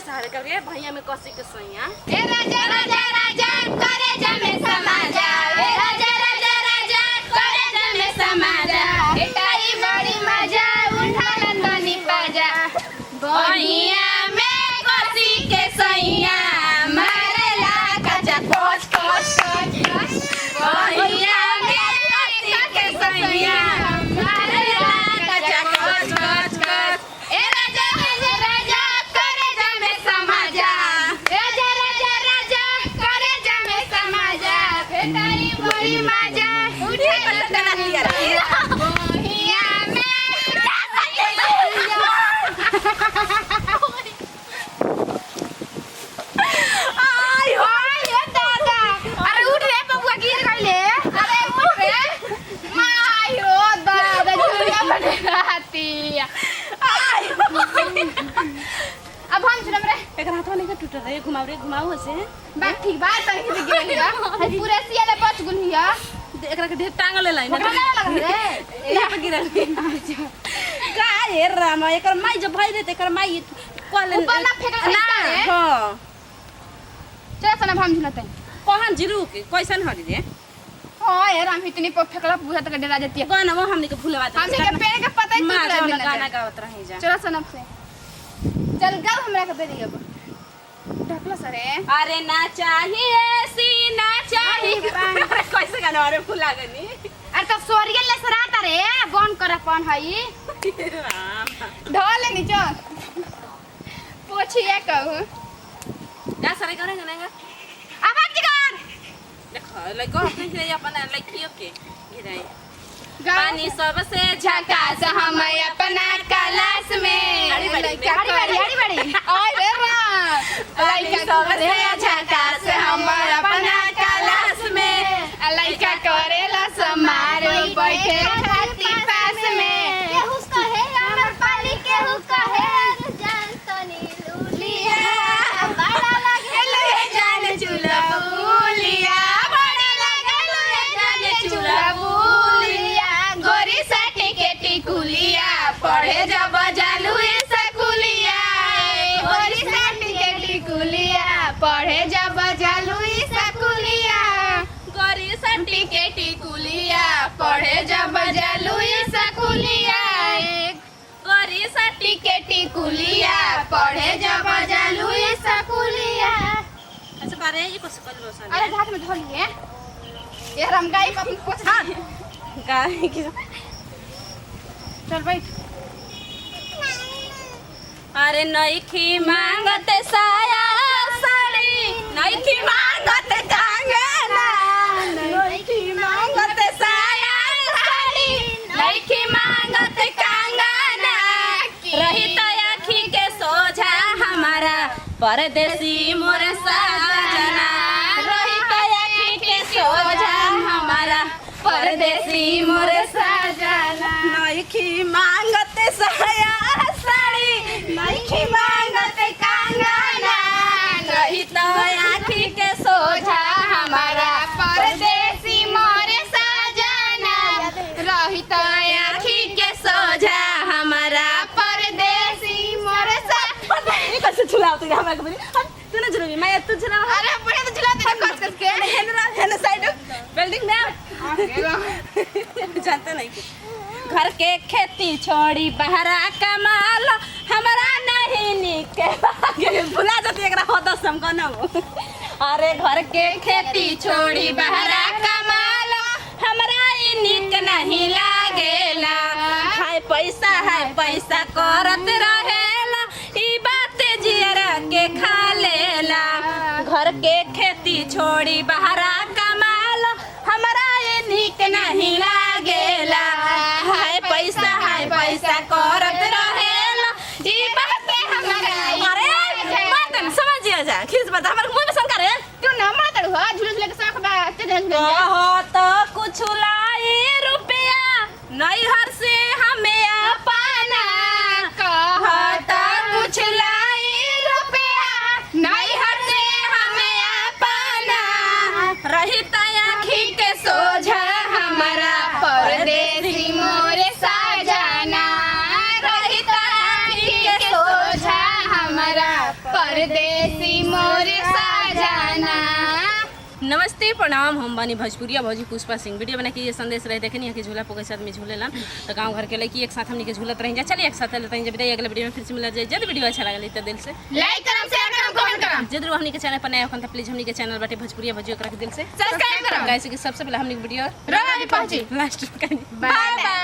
सहारे करिए भैया में कसी के सैया ए राजा राजा राजा करे जमे समाजा ए राजा राजा राजा करे जमे समाजा एटाई बड़ी मजा उठालन तनी पाजा बहिया में कसी के सैया मारेला कचा कोच कोच कोच बहिया में कसी के सैया मारेला कचा कोच कोच कोच ए राजा राजा राजा करे जमे समाजा राजा राजा राजा करे जमे समाजा एटाई बड़ी मजा उठालन तनी बहिया में आई हो दादा अरे उठ रे बबुआ गिर गइले अरे उठ रे मां आई हो दादा झुरिया बने रहती आई अब हम सुनम रे एक हाथ वाले का टूट रे घुमाओ से बात ठीक बात तनी के गिर लिया है पूरा सियाले बच गुल हिया एकरा के ढेर टांगल ले लाइन पकड़ लग रे यहाँ पे गिरल का हे राम एकर माई जब भाई रे एकर माई कॉल ऊपर ना फेंकल ना है हां चल सना हम सुनते कहां जिरू के कैसन हरी रे हां यार हम इतनी पर फेंकला पूरा तक डरा जाती है गाना वो हमने के भूलवा दे हमने के पेड़ के पता ही मां नहीं जो गाना गावत रही जा चलो सनम से चल गाओ हमरा के बेरी अब ढकला सरे अरे ना चाहिए सी ना चाहिए कैसे गाना अरे भूला गनी अरे तो सोरियल ले सराता रे बन कर अपन हई राम ढोल नीचे पोछिए कहू जा सरे करेंगे ना आवाज कर देखो लइको अपने से अपन लइकियो के गिराई गाओ पानी सबसे झकास हम अपना क्लास में आड़ी बड़ी ओए रे पानी सबसे झकास हम अपना क्लास में लइका करेला समारो बैठे खाती पास में केहू कहे अमर पाली केहू कहे जान तनी लूलिया बड़ा लगे ले जान चूल्हा बुलिया बड़ा लगे ले जान चूल्हा बुलिया गोरी साटी के टिकुलिया पढ़े जब जालू स्कूलिया गोरी साटी के टिकुलिया पढ़े जब जालू स्कूलिया गोरी साटी के टिकुलिया पढ़े जब जालू स्कूलिया गोरी साटी के टिकुलिया पढ़े जब जालू स्कूलिया अच्छा बारे ये कुछ कर लो सन अरे हाथ में धो लिए यार हम गाय को कुछ गाय की चल बैठ अरे नईखी मांगत साया साड़ी नईखी मांगत कंगना नईखी मांगत साया साड़ी नईखी मांगत कंगना रही त आँखी के सोझा हमारा परदेसी मोर साजना रही त आँखी के सोझा हमारा परदेसी मोर साजना नईखी मांगत साया साड़ी नईखी मांगत कंगना रही त आँखी के सोझा हमारा परदेसी मोरे साजना रही त आँखी के सोझा हमारा परदेसी मोरे ये कैसे झुलाओ तू हमरा के तू ना झुलावी मैं तू झुला अरे बढ़िया तो झुला दे कस कस के है ना साइड बिल्डिंग में जानते नहीं घर के खेती छोड़ी बहरा कमाल हमरा नहीं निके भुला जाती एकरा होता समको ना अरे घर के खेती छोड़ी बहरा कमाल हमरा ई निक नहीं लागेला हाय पैसा करत रहेला ई बात जियरा के खा लेला घर के खेती छोड़ी बहरा कमाल हमरा ई निक नहीं लागेला हाय पैसा करत रहेला ई बात हमरा अरे बात समझिया जा खिस बता हमर मुंह में शंकर है तू ना मातड़ हो झुलस लेके साख बा ते हो तो कुछ लाई रुपया नहीं हर से हमें अपना कहा तो कुछ लाई रुपया नहीं हर से हमें अपना रही त आँखी के सोझा हमारा परदेसी मोरे साजना रही त आँखी के सोझा हमारा परदेसी मोर साजना। नमस्ते प्रणाम, हम बानी भोजपुरिया भौजी पुष्पा सिंह। वीडियो बना के ये संदेश रहे देखे नहीं कि झूला पोके साथ में झूले लन तो गांव घर के लड़की एक साथ हमनी के झूलत रह जा। चलिए एक साथ लेते हैं जब अगले वीडियो में फिर से मिला जाए। जब वीडियो अच्छा लगे तो दिल से लाइक करम, शेयर करम, कमेंट करम। जरूर हमनी के चैनल पर नया हो तो प्लीज हमनी के चैनल बाटे भोजपुरिया भौजी ओकरा के दिल से सब्सक्राइब करम। गाइस कि सबसे पहले हमनी के वीडियो रोज पहुंची लास्ट में बाय बाय।